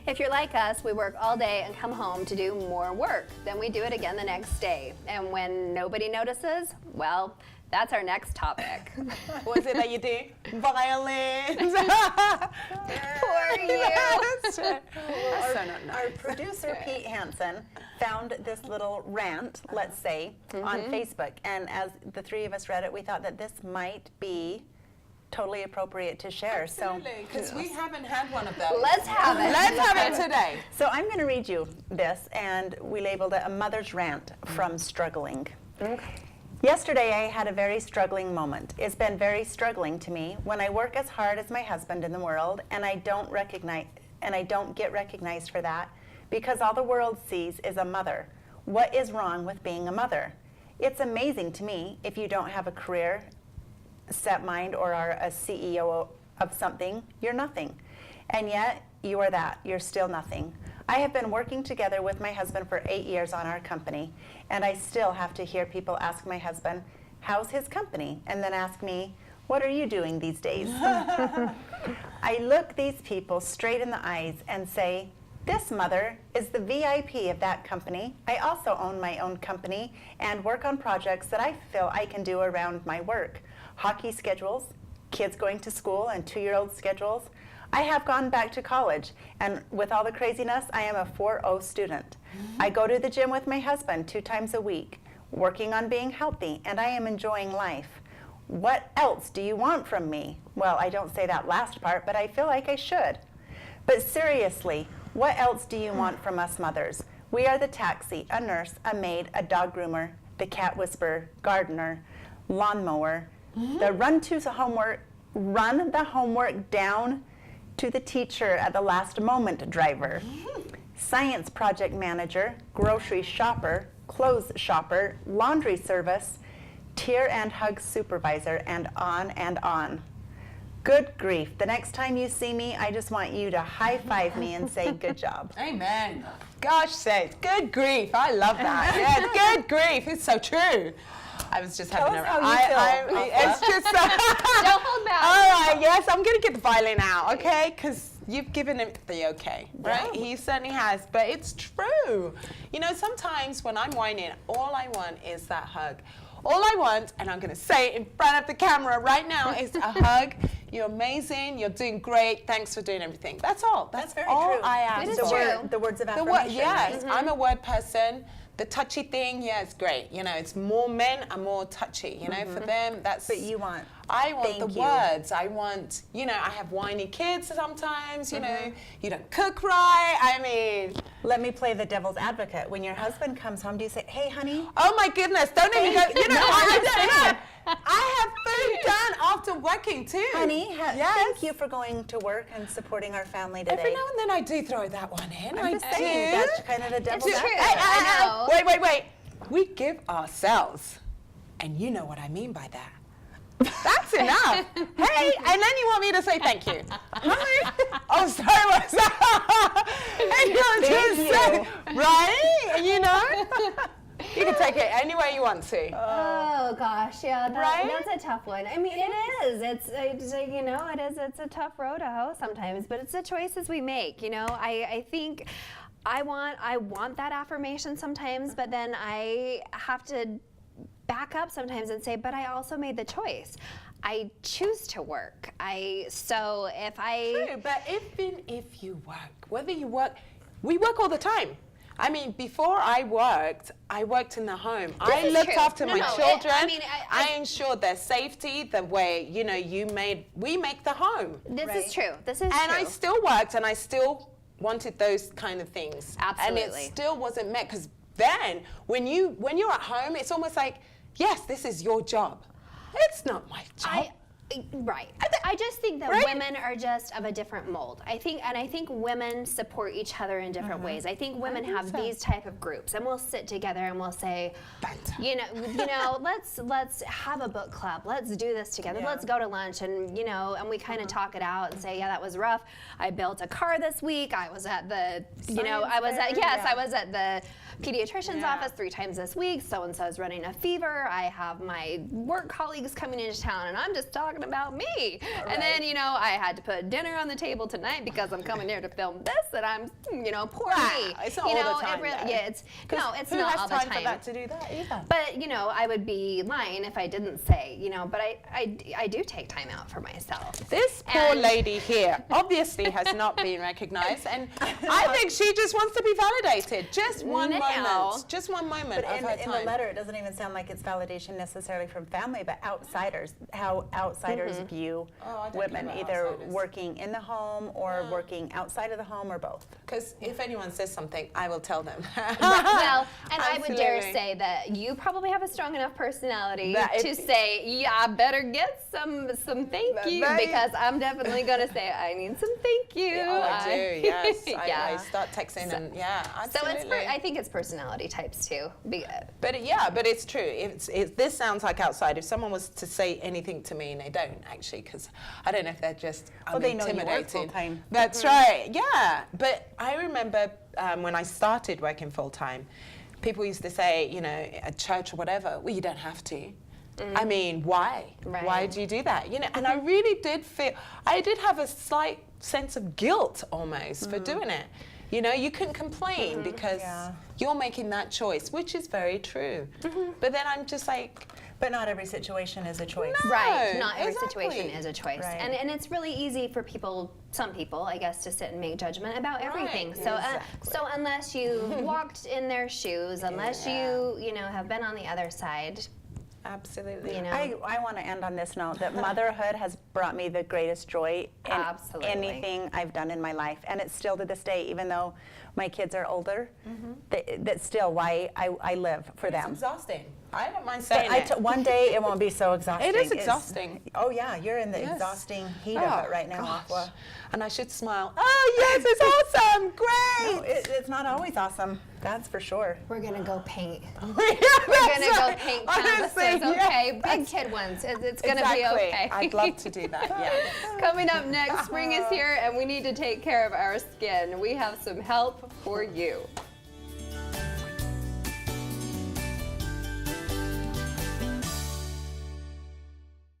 If you're like us, we work all day and come home to do more work. Then we do it again the next day. And when nobody notices, well, that's our next topic. What is it that you do? Violins. Poor you. That's so not nice. Our producer, Pete Hansen, found this little rant, let's say, on Facebook. And as the three of us read it, we thought that this might be totally appropriate to share. Absolutely, because we haven't had one of those. Let's have it. Let's have it today. So I'm going to read you this, and we labeled it a Mother's Rant from Struggling. Okay. Yesterday, I had a very struggling moment. It's been very struggling to me when I work as hard as my husband in the world, and I don't get recognized for that because all the world sees is a mother. What is wrong with being a mother? It's amazing to me if you don't have a career, set mind, or are a CEO of something, you're nothing. And yet, you are that. You're still nothing. I have been working together with my husband for 8 years on our company, and I still have to hear people ask my husband, how's his company? And then ask me, what are you doing these days? I look these people straight in the eyes and say, this mother is the VIP of that company. I also own my own company and work on projects that I feel I can do around my work. Hockey schedules, kids going to school, and 2-year-old schedules. I have gone back to college, and with all the craziness, I am a 4.0 student. I go to the gym with my husband 2 times a week, working on being healthy, and I am enjoying life. What else do you want from me? Well, I don't say that last part, but I feel like I should. But seriously, what else do you want from us mothers? We are the taxi, a nurse, a maid, a dog groomer, the cat whisperer, gardener, lawnmower, the run the homework down to the teacher at the last moment driver, science project manager, grocery shopper, clothes shopper, laundry service, tear and hug supervisor, and on and on. Good grief. The next time you see me, I just want you to high-five me and say, good job. Amen. Gosh sakes, good grief. I love that. Yeah, good grief. It's so true. I was just having Tell us how you feel. It's just Don't hold back. All right, yes, I'm going to get the violin out, okay? Because you've given him the okay, right? Yeah. He certainly has, but it's true. You know, sometimes when I'm whining, all I want is that hug. All I want, and I'm going to say it in front of the camera right now, is a hug. You're amazing. You're doing great. Thanks for doing everything. That's all. That's very all true. I ask. It is The true. the words of affirmation. Yes, right? I'm a word person. The touchy thing, yeah, it's great. You know, it's more men are more touchy. You know, for them, that's. But you want. I want Thank the you. words. I want, you know, I have whiny kids sometimes. You know, you don't cook right. I mean, Let me play the devil's advocate. When your husband comes home, do you say, hey, honey? oh my goodness, don't even go. You know, No, I'm just saying. I have food done after working too. Honey, yes. thank you for going to work and supporting our family today. Every now and then I do throw that one in. I'm I just do. saying, that's kind of the devil's true. advocate. I know. Wait. We give ourselves, and you know what I mean by that. That's enough. Hey, and then you want me to say thank you. Hi. Oh, sorry, what's that? And you're Thank just you. saying, right? You know? You can take it any way you want to. Oh gosh, yeah, Right? that's a tough one. I mean, it is. It's you know, it is. It's a tough road to hoe sometimes, but it's the choices we make. You know, I think I want that affirmation sometimes, but then I have to back up sometimes and say, but I also made the choice. I choose to work. So if I True, but even if you work, whether you work, we work all the time. I mean, before I worked in the home. I is looked true. after No, my no, children. I I ensured their safety, the way, you know, we make the home. this Right. is true. This is And true. I still worked and I still wanted those kind of things. Absolutely. And it still wasn't met, because then when you're at home, it's almost like, yes, this is your job. It's not my job. Right. I just think that Right? women are just of a different mold. I think women support each other in different ways. I think women think have so. these type of groups, and we'll sit together and we'll say, Banter. you know, let's have a book club. Let's do this together. Yeah. Let's go to lunch, and and we kind of talk it out and say, yeah, that was rough. I built a car this week. I was at the, I was at fair, yes, yeah. I was at the pediatrician's Yeah. office 3 times this week. So-and-so is running a fever. I have my work colleagues coming into town, and I'm just talking about me. And then, you know, I had to put dinner on the table tonight because I'm coming here to film this, and I'm, you know, poor me. It's not you all know, the time, it really, though. yeah, it's Who not has all the time time. for that to do that either? But, you know, I would be lying if I didn't say, you know, but I do take time out for myself. This poor And- lady here obviously has not been recognized, and I think she just wants to be validated. Just one Now. moment. Just one moment But of her in time. the letter, it doesn't even sound like it's validation necessarily from family, but outsiders, how outsiders view Oh, I don't women, care about either outsiders. working in the home or working outside of the home or both. Because if anyone says something, I will tell them. Well, and I would dare Absolutely. say that you probably have a strong enough personality That to if- say, yeah, I better get some thank you, Right. because I'm definitely going to say, I need some thank you. Oh, I do, yes. Yeah. I start texting and yeah, So absolutely. I think it's personality types too. But it's true. This sounds like outside. If someone was to say anything to me, and they don't actually, because I don't know if they're just They know you work intimidated. full-time. That's right. Yeah. But I remember when I started working full time, people used to say, you know, at church or whatever, well, you don't have to. I mean, why? Right. Why do you do that? You know, and I really did feel, I did have a slight sense of guilt almost for doing it. You know, you couldn't complain because Yeah. you're making that choice, which is very true. But then I'm just like, But not every situation is a choice. No. Right. Not every exactly. situation is a choice. Right. And it's really easy for people, some people, I guess, to sit and make judgment about everything. So exactly. so unless you walked in their shoes, unless you know, have been on the other side, absolutely. you know. I want to end on this note that motherhood has brought me the greatest joy in Absolutely. anything I've done in my life. And it's still to this day, even though my kids are older, that's still why I live for It's them. exhausting. I don't mind But saying it. one day it won't be so exhausting. It is It's- exhausting. Oh yeah, you're in the Yes. exhausting heat Oh, of it right now. gosh. Aqua. And I should smile. Oh, yes, it's awesome. Great. No, it's not always awesome. That's for sure. We're gonna go paint. We're We're gonna go paint canvases, okay? Yeah. Big kid ones. It's gonna be Exactly. okay. I'd love to do that, yeah. Coming up next, spring is here and we need to take care of our skin. We have some help for you.